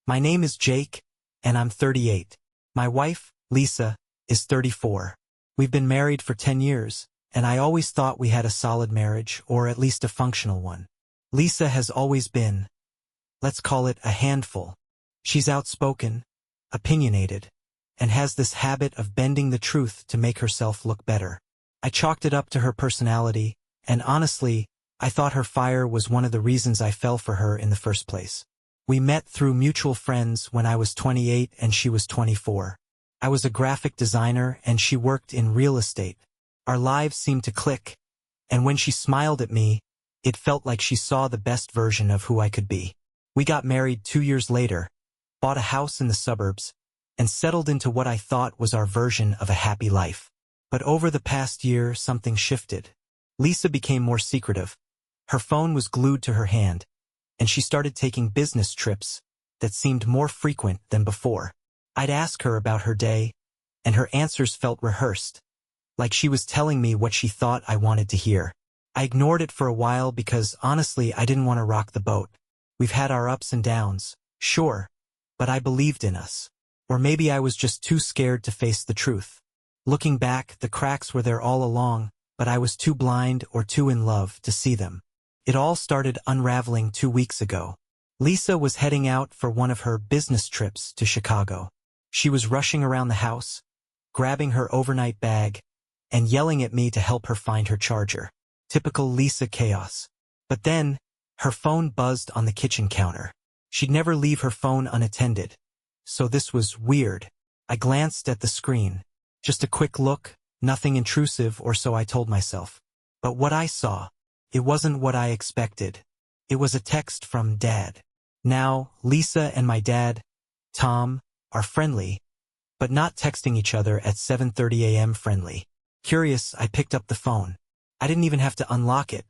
My name is Jake, and I'm 38. My wife, Lisa, is 34. We've been married for 10 years, and I always thought we had a solid marriage, or at least a functional one. Lisa has always been, let's call it a handful. She's outspoken, opinionated, and has this habit of bending the truth to make herself look better. I chalked it up to her personality, and honestly, I thought her fire was one of the reasons I fell for her in the first place. We met through mutual friends when I was 28 and she was 24. I was a graphic designer and she worked in real estate. Our lives seemed to click, and when she smiled at me, it felt like she saw the best version of who I could be. We got married 2 years later, bought a house in the suburbs, and settled into what I thought was our version of a happy life. But over the past year, something shifted. Lisa became more secretive. Her phone was glued to her hand, and she started taking business trips that seemed more frequent than before. I'd ask her about her day, and her answers felt rehearsed, like she was telling me what she thought I wanted to hear. I ignored it for a while because, honestly, I didn't want to rock the boat. We've had our ups and downs, sure, but I believed in us. Or maybe I was just too scared to face the truth. Looking back, the cracks were there all along, but I was too blind or too in love to see them. It all started unraveling 2 weeks ago. Lisa was heading out for one of her business trips to Chicago. She was rushing around the house, grabbing her overnight bag, and yelling at me to help her find her charger. Typical Lisa chaos. But then, her phone buzzed on the kitchen counter. She'd never leave her phone unattended. So this was weird. I glanced at the screen. Just a quick look, nothing intrusive, or so I told myself. But what I saw, it wasn't what I expected. It was a text from Dad. Now, Lisa and my dad, Tom, are friendly, but not texting each other at 7:30 a.m. friendly. Curious, I picked up the phone. I didn't even have to unlock it.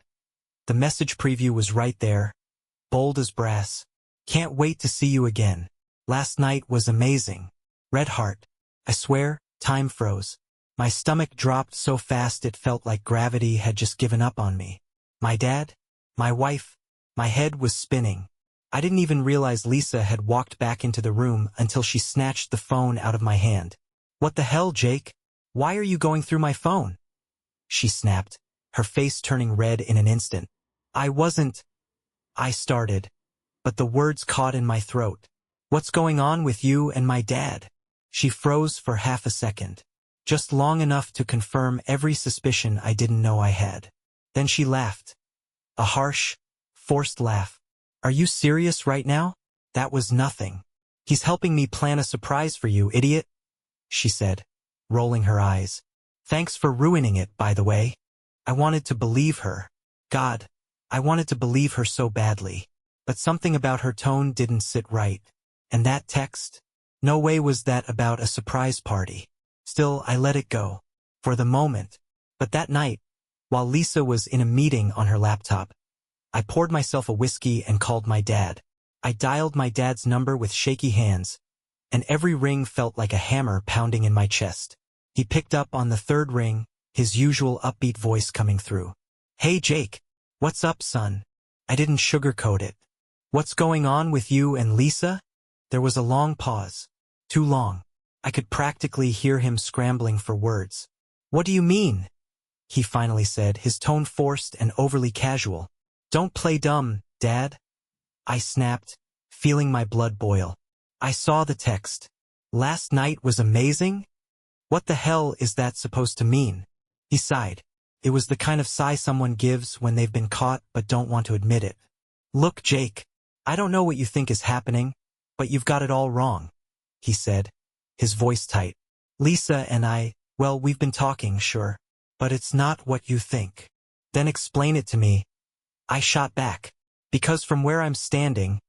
The message preview was right there, bold as brass. Can't wait to see you again. Last night was amazing. Red heart. I swear, time froze. My stomach dropped so fast it felt like gravity had just given up on me. My dad? My wife? My head was spinning. I didn't even realize Lisa had walked back into the room until she snatched the phone out of my hand. What the hell, Jake? Why are you going through my phone? She snapped, her face turning red in an instant. I started, but the words caught in my throat. What's going on with you and my dad? She froze for half a second, just long enough to confirm every suspicion I didn't know I had. Then she laughed. A harsh, forced laugh. Are you serious right now? That was nothing. He's helping me plan a surprise for you, idiot, she said, rolling her eyes. Thanks for ruining it, by the way. I wanted to believe her. God, I wanted to believe her so badly. But something about her tone didn't sit right. And that text? No way was that about a surprise party. Still, I let it go. For the moment. But that night, while Lisa was in a meeting on her laptop, I poured myself a whiskey and called my dad. I dialed my dad's number with shaky hands, and every ring felt like a hammer pounding in my chest. He picked up on the third ring, his usual upbeat voice coming through. Hey Jake, what's up, son? I didn't sugarcoat it. What's going on with you and Lisa? There was a long pause. Too long. I could practically hear him scrambling for words. What do you mean? He finally said, his tone forced and overly casual. Don't play dumb, Dad. I snapped, feeling my blood boil. I saw the text. Last night was amazing? What the hell is that supposed to mean? He sighed. It was the kind of sigh someone gives when they've been caught but don't want to admit it. Look, Jake, I don't know what you think is happening, but you've got it all wrong, he said, his voice tight. Lisa and I, well, we've been talking, sure, but it's not what you think. Then explain it to me. I shot back. Because from where I'm standing,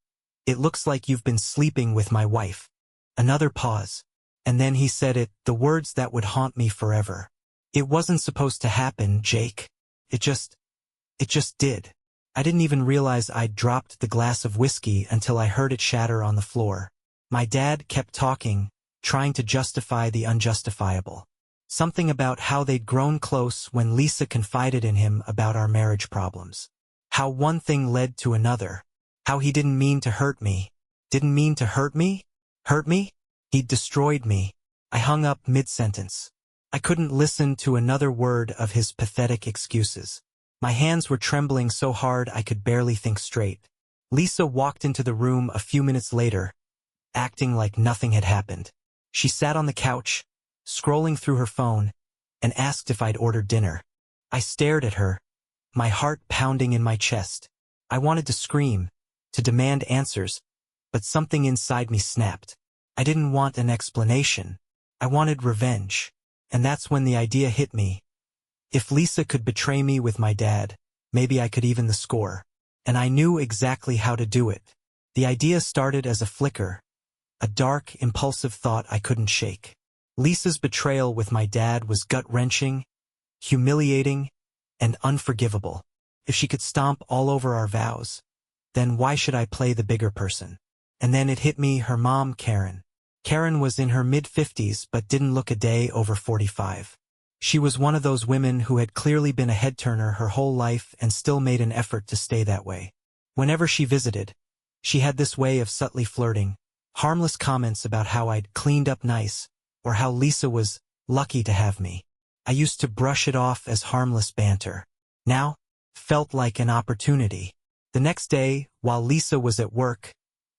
it looks like you've been sleeping with my wife. Another pause. And then he said it, the words that would haunt me forever. It wasn't supposed to happen, Jake. It just did. I didn't even realize I'd dropped the glass of whiskey until I heard it shatter on the floor. My dad kept talking, trying to justify the unjustifiable. Something about how they'd grown close when Lisa confided in him about our marriage problems. How one thing led to another. How he didn't mean to hurt me, Didn't mean to hurt me? Hurt me? He'd destroyed me. I hung up mid-sentence. I couldn't listen to another word of his pathetic excuses. My hands were trembling so hard I could barely think straight. Lisa walked into the room a few minutes later, acting like nothing had happened. She sat on the couch, scrolling through her phone, and asked if I'd ordered dinner. I stared at her, my heart pounding in my chest. I wanted to scream, to demand answers, but something inside me snapped. I didn't want an explanation. I wanted revenge. And that's when the idea hit me. If Lisa could betray me with my dad, maybe I could even the score. And I knew exactly how to do it. The idea started as a flicker, a dark, impulsive thought I couldn't shake. Lisa's betrayal with my dad was gut-wrenching, humiliating, and unforgivable. If she could stomp all over our vows, then why should I play the bigger person? And then it hit me, her mom, Karen. Karen was in her mid-50s but didn't look a day over 45. She was one of those women who had clearly been a head-turner her whole life and still made an effort to stay that way. Whenever she visited, she had this way of subtly flirting, harmless comments about how I'd cleaned up nice, or how Lisa was lucky to have me. I used to brush it off as harmless banter. Now, felt like an opportunity. The next day, while Lisa was at work,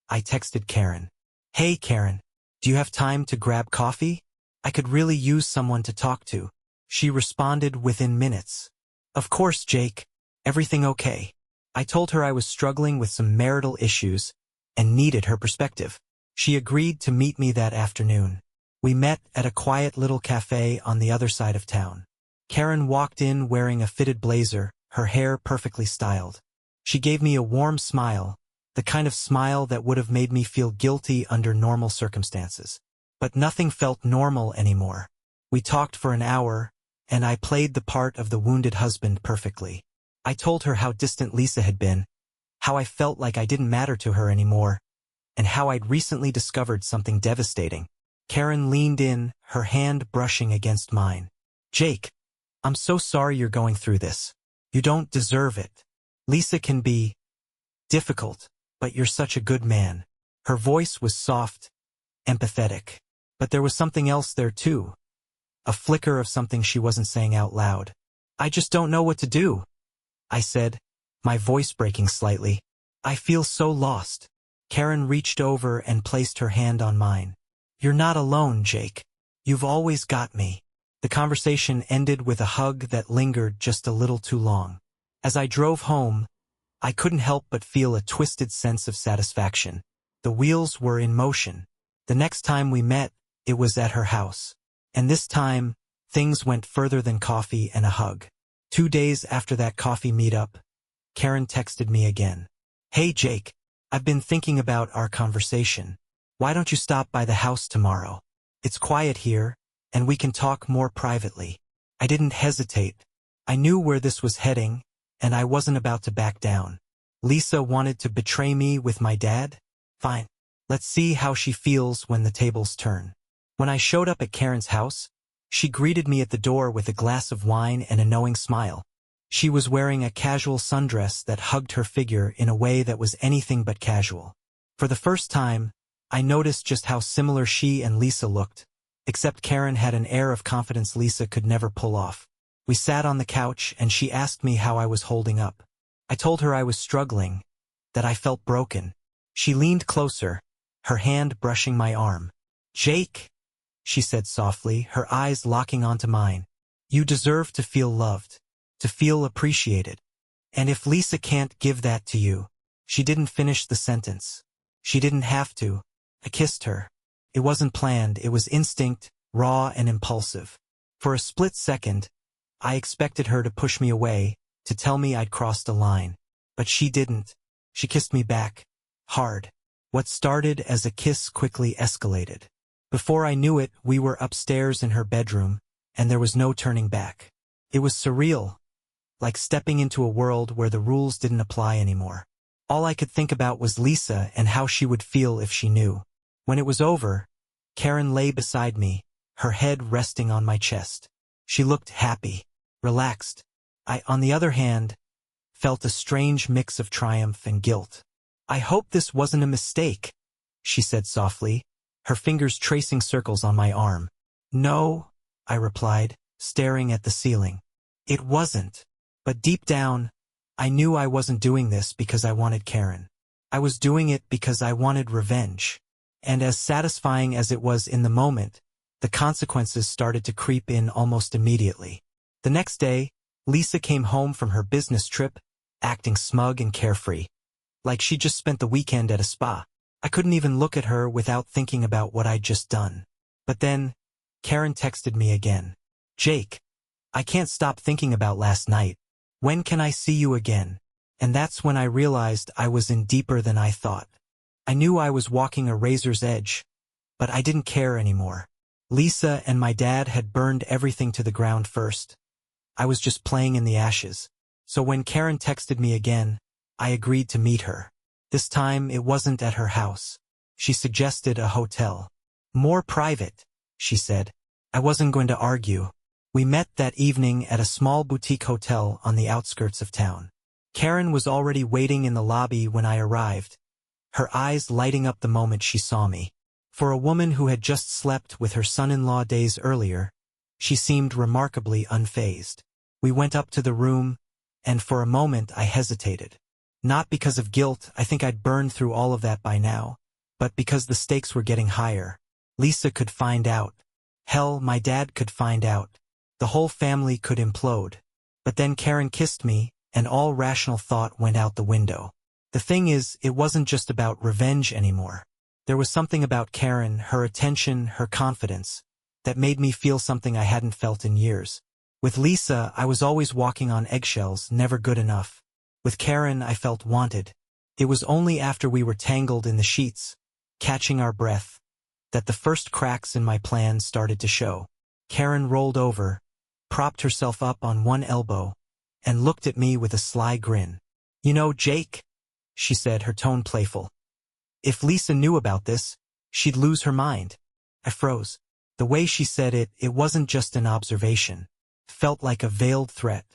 I texted Karen. "Hey Karen, do you have time to grab coffee? I could really use someone to talk to." She responded within minutes. "Of course, Jake. Everything okay?" I told her I was struggling with some marital issues and needed her perspective. She agreed to meet me that afternoon. We met at a quiet little cafe on the other side of town. Karen walked in wearing a fitted blazer, her hair perfectly styled. She gave me a warm smile, the kind of smile that would have made me feel guilty under normal circumstances. But nothing felt normal anymore. We talked for an hour, and I played the part of the wounded husband perfectly. I told her how distant Lisa had been, how I felt like I didn't matter to her anymore, and how I'd recently discovered something devastating. Karen leaned in, her hand brushing against mine. "Jake, I'm so sorry you're going through this. You don't deserve it. Lisa can be difficult, but you're such a good man." Her voice was soft, empathetic. But there was something else there too. A flicker of something she wasn't saying out loud. "I just don't know what to do," I said, my voice breaking slightly. "I feel so lost." Karen reached over and placed her hand on mine. "You're not alone, Jake. You've always got me." The conversation ended with a hug that lingered just a little too long. As I drove home, I couldn't help but feel a twisted sense of satisfaction. The wheels were in motion. The next time we met, it was at her house. And this time, things went further than coffee and a hug. 2 days after that coffee meetup, Karen texted me again. "Hey Jake, I've been thinking about our conversation. Why don't you stop by the house tomorrow? It's quiet here, and we can talk more privately." I didn't hesitate. I knew where this was heading, and I wasn't about to back down. Lisa wanted to betray me with my dad? Fine. Let's see how she feels when the tables turn. When I showed up at Karen's house, she greeted me at the door with a glass of wine and a knowing smile. She was wearing a casual sundress that hugged her figure in a way that was anything but casual. For the first time, I noticed just how similar she and Lisa looked, except Karen had an air of confidence Lisa could never pull off. We sat on the couch and she asked me how I was holding up. I told her I was struggling, that I felt broken. She leaned closer, her hand brushing my arm. "Jake," she said softly, her eyes locking onto mine. "You deserve to feel loved, to feel appreciated. And if Lisa can't give that to you..." She didn't finish the sentence. She didn't have to. I kissed her. It wasn't planned, it was instinct, raw and impulsive. For a split second, I expected her to push me away, to tell me I'd crossed a line. But she didn't. She kissed me back. Hard. What started as a kiss quickly escalated. Before I knew it, we were upstairs in her bedroom, and there was no turning back. It was surreal, like stepping into a world where the rules didn't apply anymore. All I could think about was Lisa and how she would feel if she knew. When it was over, Karen lay beside me, her head resting on my chest. She looked happy, relaxed. I, on the other hand, felt a strange mix of triumph and guilt. I hope this wasn't a mistake, she said softly, her fingers tracing circles on my arm. No, I replied, staring at the ceiling. It wasn't. But deep down, I knew I wasn't doing this because I wanted Karen. I was doing it because I wanted revenge. And as satisfying as it was in the moment, the consequences started to creep in almost immediately. The next day, Lisa came home from her business trip, acting smug and carefree, like she just spent the weekend at a spa. I couldn't even look at her without thinking about what I'd just done. But then, Karen texted me again. Jake, I can't stop thinking about last night. When can I see you again? And that's when I realized I was in deeper than I thought. I knew I was walking a razor's edge, but I didn't care anymore. Lisa and my dad had burned everything to the ground first. I was just playing in the ashes. So when Karen texted me again, I agreed to meet her. This time it wasn't at her house. She suggested a hotel. More private, she said. I wasn't going to argue. We met that evening at a small boutique hotel on the outskirts of town. Karen was already waiting in the lobby when I arrived, her eyes lighting up the moment she saw me. For a woman who had just slept with her son-in-law days earlier, she seemed remarkably unfazed. We went up to the room, and for a moment I hesitated. Not because of guilt, I think I'd burned through all of that by now, but because the stakes were getting higher. Lisa could find out. Hell, my dad could find out. The whole family could implode. But then Karen kissed me, and all rational thought went out the window. The thing is, it wasn't just about revenge anymore. There was something about Karen, her attention, her confidence, that made me feel something I hadn't felt in years. With Lisa, I was always walking on eggshells, never good enough. With Karen, I felt wanted. It was only after we were tangled in the sheets, catching our breath, that the first cracks in my plan started to show. Karen rolled over, propped herself up on one elbow, and looked at me with a sly grin. You know, Jake, she said, her tone playful. If Lisa knew about this, she'd lose her mind. I froze. The way she said it, it wasn't just an observation. It felt like a veiled threat.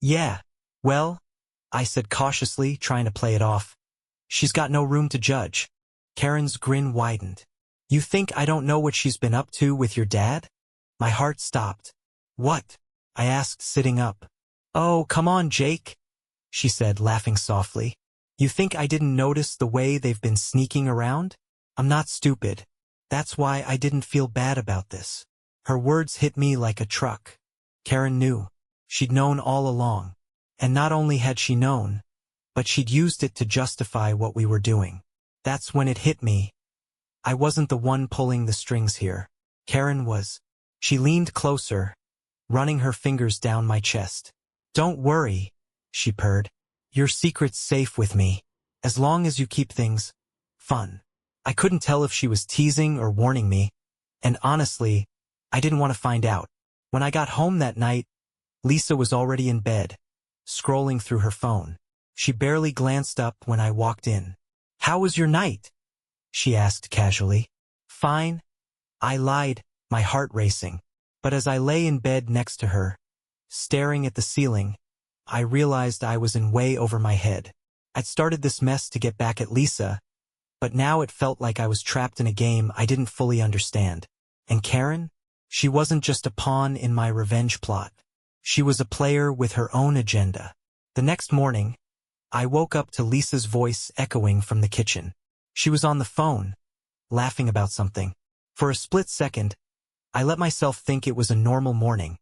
Yeah, well, I said cautiously, trying to play it off. She's got no room to judge. Karen's grin widened. You think I don't know what she's been up to with your dad? My heart stopped. What? I asked, sitting up. Oh, come on, Jake, she said, laughing softly. You think I didn't notice the way they've been sneaking around? I'm not stupid. That's why I didn't feel bad about this. Her words hit me like a truck. Karen knew. She'd known all along. And not only had she known, but she'd used it to justify what we were doing. That's when it hit me. I wasn't the one pulling the strings here. Karen was. She leaned closer, running her fingers down my chest. Don't worry, she purred. Your secret's safe with me, as long as you keep things fun. I couldn't tell if she was teasing or warning me, and honestly, I didn't want to find out. When I got home that night, Lisa was already in bed, scrolling through her phone. She barely glanced up when I walked in. How was your night? She asked casually. Fine, I lied, my heart racing. But as I lay in bed next to her, staring at the ceiling, I realized I was in way over my head. I'd started this mess to get back at Lisa, but now it felt like I was trapped in a game I didn't fully understand. And Karen? She wasn't just a pawn in my revenge plot. She was a player with her own agenda. The next morning, I woke up to Lisa's voice echoing from the kitchen. She was on the phone, laughing about something. For a split second, I let myself think it was a normal morning,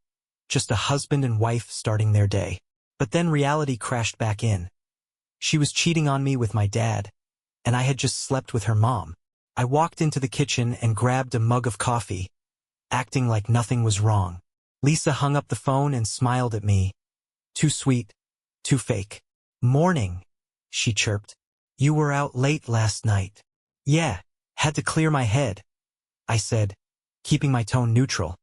just a husband and wife starting their day. But then reality crashed back in. She was cheating on me with my dad, and I had just slept with her mom. I walked into the kitchen and grabbed a mug of coffee, acting like nothing was wrong. Lisa hung up the phone and smiled at me. Too sweet, too fake. Morning, she chirped. You were out late last night. Yeah, had to clear my head, I said, keeping my tone neutral.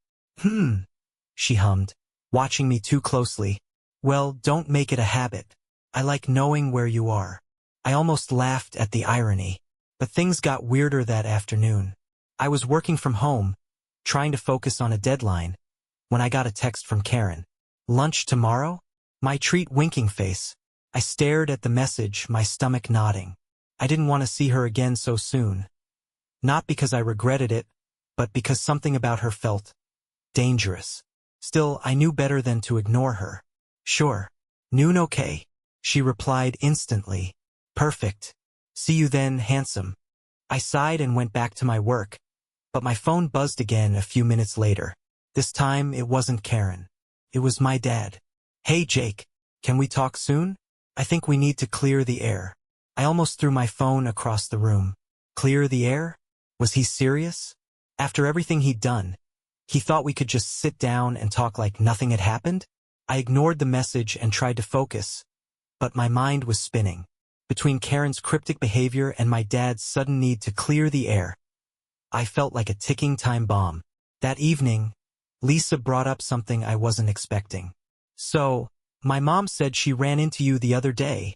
She hummed, watching me too closely. Well, don't make it a habit. I like knowing where you are. I almost laughed at the irony. But things got weirder that afternoon. I was working from home, trying to focus on a deadline, when I got a text from Karen. Lunch tomorrow? My treat winking face. I stared at the message, my stomach nodding. I didn't want to see her again so soon. Not because I regretted it, but because something about her felt dangerous. Still, I knew better than to ignore her. Sure. Noon okay. She replied instantly. Perfect. See you then, handsome. I sighed and went back to my work, but my phone buzzed again a few minutes later. This time, it wasn't Karen. It was my dad. Hey Jake, can we talk soon? I think we need to clear the air. I almost threw my phone across the room. Clear the air? Was he serious? After everything he'd done, he thought we could just sit down and talk like nothing had happened? I ignored the message and tried to focus, but my mind was spinning. Between Karen's cryptic behavior and my dad's sudden need to clear the air, I felt like a ticking time bomb. That evening, Lisa brought up something I wasn't expecting. So, my mom said she ran into you the other day,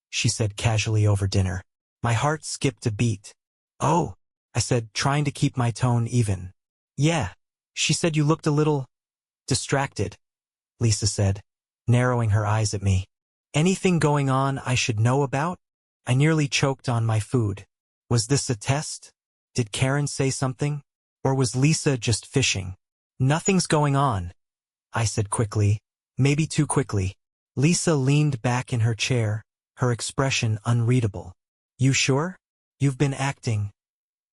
she said casually over dinner. My heart skipped a beat. Oh, I said, trying to keep my tone even. Yeah, she said you looked a little distracted, Lisa said, narrowing her eyes at me. Anything going on I should know about? I nearly choked on my food. Was this a test? Did Karen say something? Or was Lisa just fishing? Nothing's going on, I said quickly, maybe too quickly. Lisa leaned back in her chair, her expression unreadable. You sure? You've been acting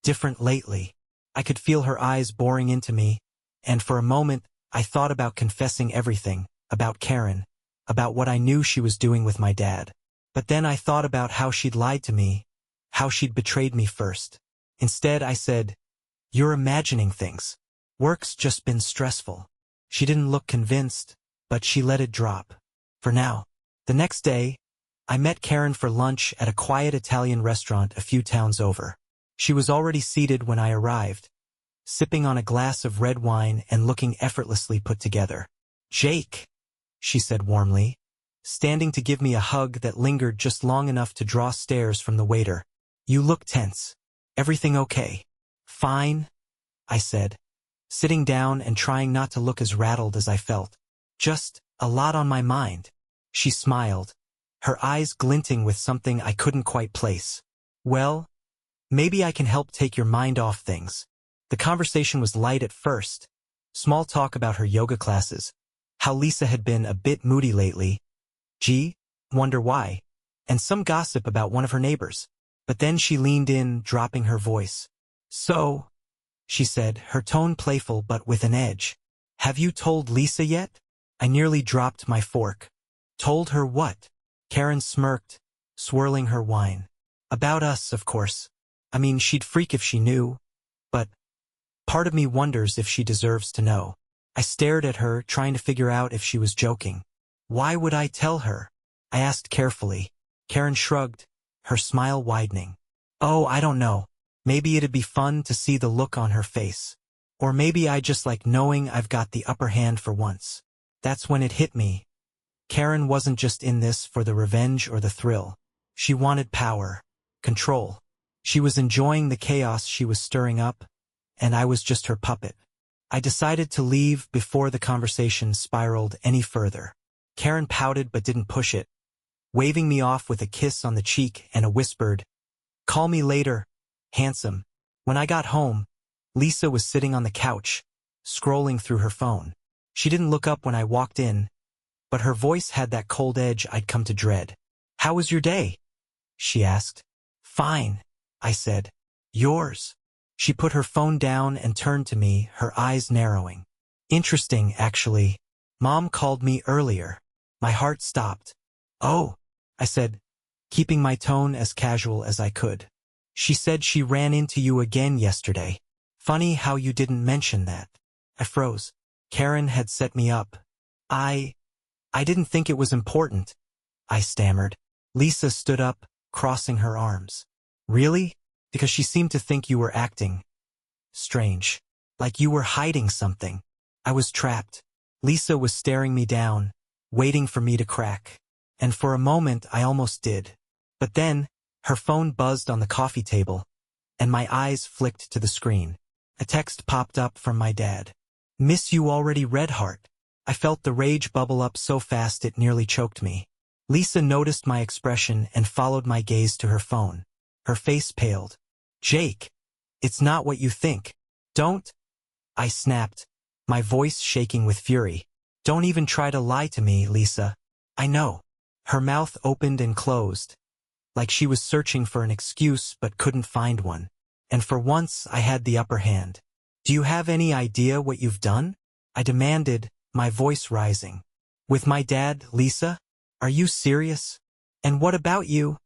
different lately. I could feel her eyes boring into me, and for a moment, I thought about confessing everything, about Karen, about what I knew she was doing with my dad. But then I thought about how she'd lied to me, how she'd betrayed me first. Instead, I said, "You're imagining things. Work's just been stressful." She didn't look convinced, but she let it drop. For now. The next day, I met Karen for lunch at a quiet Italian restaurant a few towns over. She was already seated when I arrived, sipping on a glass of red wine and looking effortlessly put together. "Jake," she said warmly, standing to give me a hug that lingered just long enough to draw stares from the waiter. "You look tense. Everything okay?" "Fine," I said, sitting down and trying not to look as rattled as I felt. "Just a lot on my mind." She smiled, her eyes glinting with something I couldn't quite place. "Well, maybe I can help take your mind off things." The conversation was light at first. Small talk about her yoga classes, how Lisa had been a bit moody lately. Gee, wonder why. And some gossip about one of her neighbors. But then she leaned in, dropping her voice. "So," she said, her tone playful but with an edge. "Have you told Lisa yet?" I nearly dropped my fork. "Told her what?" Karen smirked, swirling her wine. "About us, of course. I mean, she'd freak if she knew. But part of me wonders if she deserves to know." I stared at her, trying to figure out if she was joking. "Why would I tell her?" I asked carefully. Karen shrugged, her smile widening. "Oh, I don't know. Maybe it'd be fun to see the look on her face. Or maybe I just like knowing I've got the upper hand for once." That's when it hit me. Karen wasn't just in this for the revenge or the thrill. She wanted power, control. She was enjoying the chaos she was stirring up, and I was just her puppet. I decided to leave before the conversation spiraled any further. Karen pouted but didn't push it, waving me off with a kiss on the cheek and a whispered, "Call me later, handsome." When I got home, Lisa was sitting on the couch, scrolling through her phone. She didn't look up when I walked in, but her voice had that cold edge I'd come to dread. "How was your day?" she asked. "Fine," I said. "Yours?" She put her phone down and turned to me, her eyes narrowing. "Interesting, actually. Mom called me earlier." My heart stopped. "Oh," I said, keeping my tone as casual as I could. "She said she ran into you again yesterday. Funny how you didn't mention that." I froze. Karen had set me up. I didn't think it was important," I stammered. Lisa stood up, crossing her arms. "Really? Because she seemed to think you were acting strange. Like you were hiding something." I was trapped. Lisa was staring me down, waiting for me to crack. And for a moment I almost did. But then, her phone buzzed on the coffee table, and my eyes flicked to the screen. A text popped up from my dad. "Miss you already, Redheart." I felt the rage bubble up so fast it nearly choked me. Lisa noticed my expression and followed my gaze to her phone. Her face paled. "Jake, It's not what you think. Don't, I snapped, my voice shaking with fury. Don't even try to lie to me, Lisa. I know. Her mouth opened and closed, like she was searching for an excuse but couldn't find one. And for once I had the upper hand. Do you have any idea what you've done? I demanded, my voice rising. With my dad, Lisa? Are you serious? And what about you?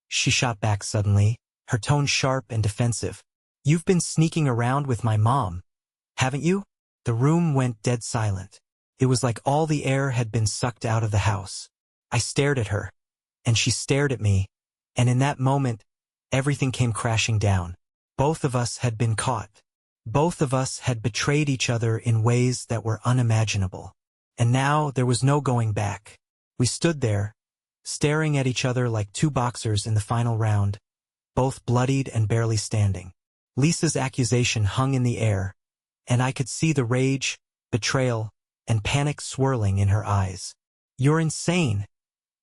She shot back suddenly, her tone sharp and defensive. You've been sneaking around with my mom, haven't you? The room went dead silent. It was like all the air had been sucked out of the house. I stared at her, and she stared at me, and in that moment, everything came crashing down. Both of us had been caught. Both of us had betrayed each other in ways that were unimaginable. And now there was no going back. We stood there, staring at each other like two boxers in the final round, both bloodied and barely standing. Lisa's accusation hung in the air, and I could see the rage, betrayal, and panic swirling in her eyes. You're insane,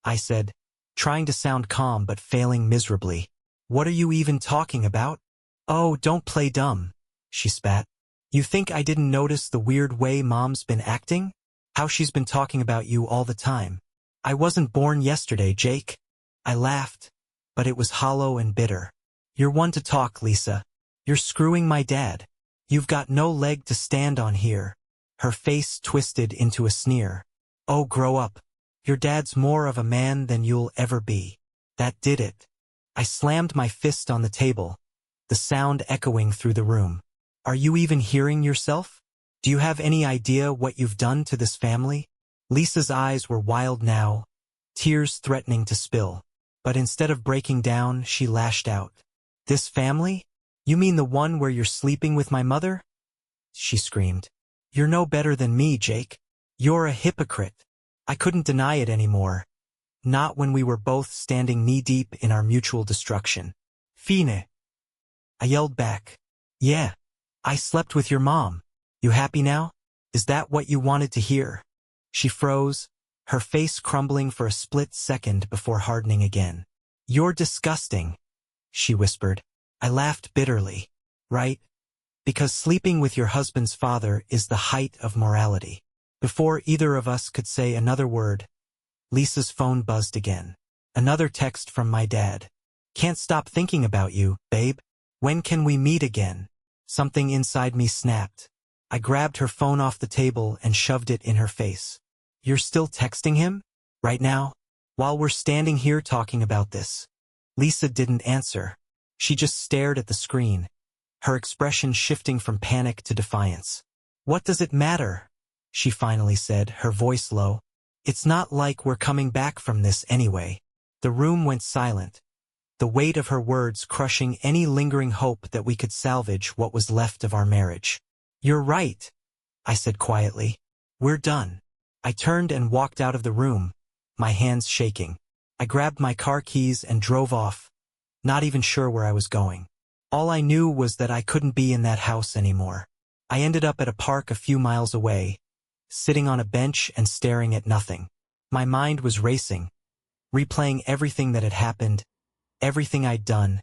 I said, trying to sound calm but failing miserably. What are you even talking about? Oh, don't play dumb, she spat. You think I didn't notice the weird way Mom's been acting? How she's been talking about you all the time. I wasn't born yesterday, Jake. I laughed, but it was hollow and bitter. You're one to talk, Lisa. You're screwing my dad. You've got no leg to stand on here. Her face twisted into a sneer. Oh, grow up. Your dad's more of a man than you'll ever be. That did it. I slammed my fist on the table, the sound echoing through the room. Are you even hearing yourself? Do you have any idea what you've done to this family? Lisa's eyes were wild now, tears threatening to spill. But instead of breaking down, she lashed out. This family? You mean the one where you're sleeping with my mother? She screamed. You're no better than me, Jake. You're a hypocrite. I couldn't deny it anymore. Not when we were both standing knee-deep in our mutual destruction. Fine. I yelled back. Yeah. I slept with your mom. You happy now? Is that what you wanted to hear? She froze, her face crumbling for a split second before hardening again. You're disgusting, she whispered. I laughed bitterly. Right? Because sleeping with your husband's father is the height of morality. Before either of us could say another word, Lisa's phone buzzed again. Another text from my dad. Can't stop thinking about you, babe. When can we meet again? Something inside me snapped. I grabbed her phone off the table and shoved it in her face. You're still texting him? Right now? While we're standing here talking about this? Lisa didn't answer. She just stared at the screen, her expression shifting from panic to defiance. What does it matter? She finally said, her voice low. It's not like we're coming back from this anyway. The room went silent, the weight of her words crushing any lingering hope that we could salvage what was left of our marriage. You're right, I said quietly. We're done. I turned and walked out of the room, my hands shaking. I grabbed my car keys and drove off, not even sure where I was going. All I knew was that I couldn't be in that house anymore. I ended up at a park a few miles away, sitting on a bench and staring at nothing. My mind was racing, replaying everything that had happened, everything I'd done,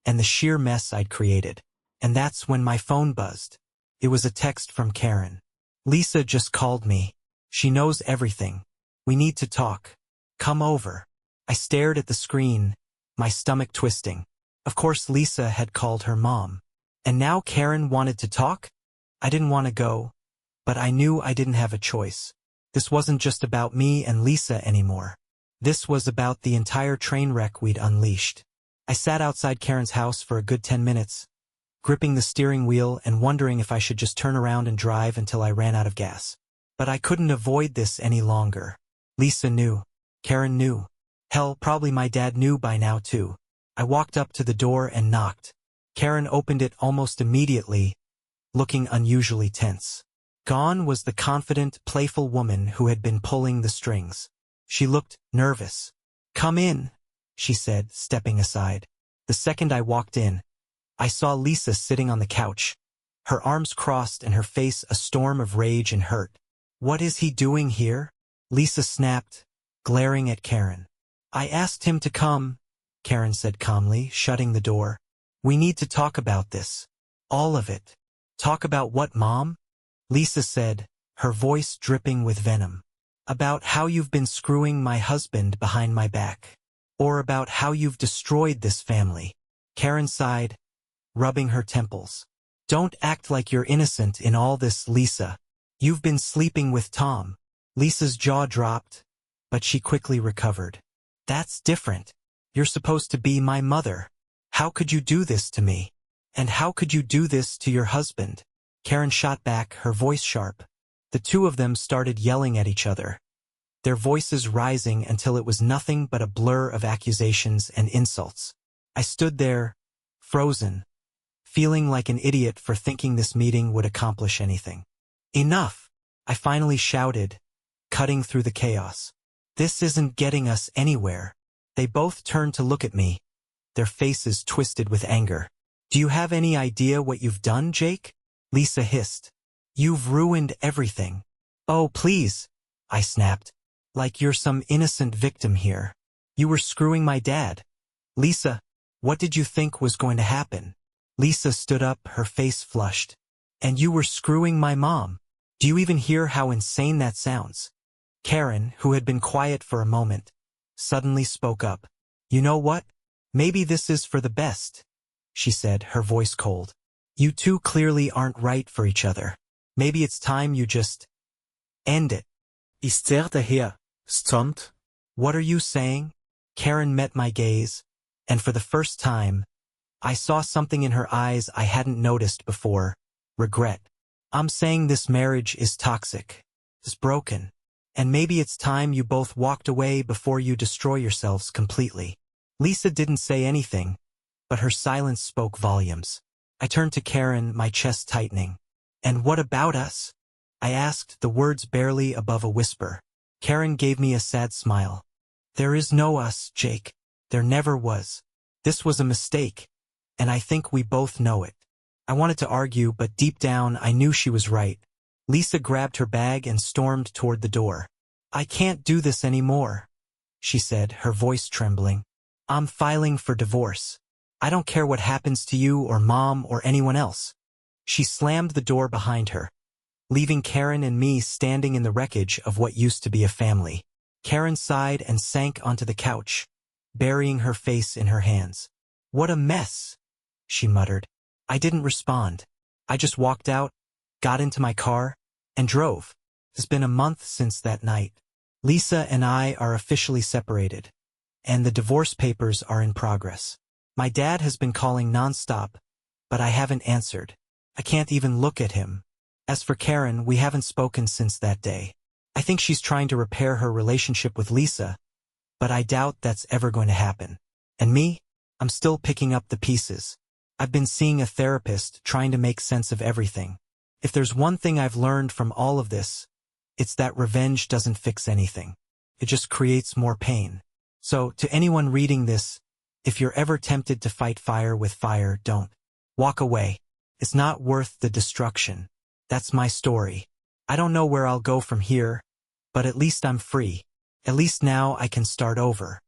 and the sheer mess I'd created. And that's when my phone buzzed. It was a text from Karen. Lisa just called me. She knows everything. We need to talk. Come over. I stared at the screen, my stomach twisting. Of course Lisa had called her mom. And now Karen wanted to talk? I didn't want to go, but I knew I didn't have a choice. This wasn't just about me and Lisa anymore. This was about the entire train wreck we'd unleashed. I sat outside Karen's house for a good 10 minutes, gripping the steering wheel and wondering if I should just turn around and drive until I ran out of gas. But I couldn't avoid this any longer. Lisa knew. Karen knew. Hell, probably my dad knew by now too. I walked up to the door and knocked. Karen opened it almost immediately, looking unusually tense. Gone was the confident, playful woman who had been pulling the strings. She looked nervous. Come in, she said, stepping aside. The second I walked in, I saw Lisa sitting on the couch, her arms crossed and her face a storm of rage and hurt. What is he doing here? Lisa snapped, glaring at Karen. I asked him to come, Karen said calmly, shutting the door. We need to talk about this. All of it. Talk about what, Mom? Lisa said, her voice dripping with venom. About how you've been screwing my husband behind my back. Or about how you've destroyed this family. Karen sighed, rubbing her temples. Don't act like you're innocent in all this, Lisa. You've been sleeping with Tom. Lisa's jaw dropped, but she quickly recovered. That's different. You're supposed to be my mother. How could you do this to me? And how could you do this to your husband? Karen shot back, her voice sharp. The two of them started yelling at each other, their voices rising until it was nothing but a blur of accusations and insults. I stood there, frozen, feeling like an idiot for thinking this meeting would accomplish anything. Enough! I finally shouted, cutting through the chaos. This isn't getting us anywhere. They both turned to look at me, their faces twisted with anger. Do you have any idea what you've done, Jake? Lisa hissed. You've ruined everything. Oh, please, I snapped. Like you're some innocent victim here. You were screwing my dad. Lisa, what did you think was going to happen? Lisa stood up, her face flushed. And you were screwing my mom. Do you even hear how insane that sounds? Karen, who had been quiet for a moment, suddenly spoke up. You know what? Maybe this is for the best, she said, her voice cold. You two clearly aren't right for each other. Maybe it's time you just end it. I stared at her, stunned. What are you saying? Karen met my gaze, and for the first time, I saw something in her eyes I hadn't noticed before. Regret. I'm saying this marriage is toxic. It's broken. And maybe it's time you both walked away before you destroy yourselves completely. Lisa didn't say anything, but her silence spoke volumes. I turned to Karen, my chest tightening. And what about us? I asked, the words barely above a whisper. Karen gave me a sad smile. There is no us, Jake. There never was. This was a mistake, and I think we both know it. I wanted to argue, but deep down I knew she was right. Lisa grabbed her bag and stormed toward the door. I can't do this anymore, she said, her voice trembling. I'm filing for divorce. I don't care what happens to you or Mom or anyone else. She slammed the door behind her, leaving Karen and me standing in the wreckage of what used to be a family. Karen sighed and sank onto the couch, burying her face in her hands. What a mess, she muttered. I didn't respond. I just walked out, got into my car, and drove. It's been a month since that night. Lisa and I are officially separated, and the divorce papers are in progress. My dad has been calling nonstop, but I haven't answered. I can't even look at him. As for Karen, we haven't spoken since that day. I think she's trying to repair her relationship with Lisa, but I doubt that's ever going to happen. And me? I'm still picking up the pieces. I've been seeing a therapist, trying to make sense of everything. If there's one thing I've learned from all of this, it's that revenge doesn't fix anything. It just creates more pain. So, to anyone reading this, if you're ever tempted to fight fire with fire, don't. Walk away. It's not worth the destruction. That's my story. I don't know where I'll go from here, but at least I'm free. At least now I can start over.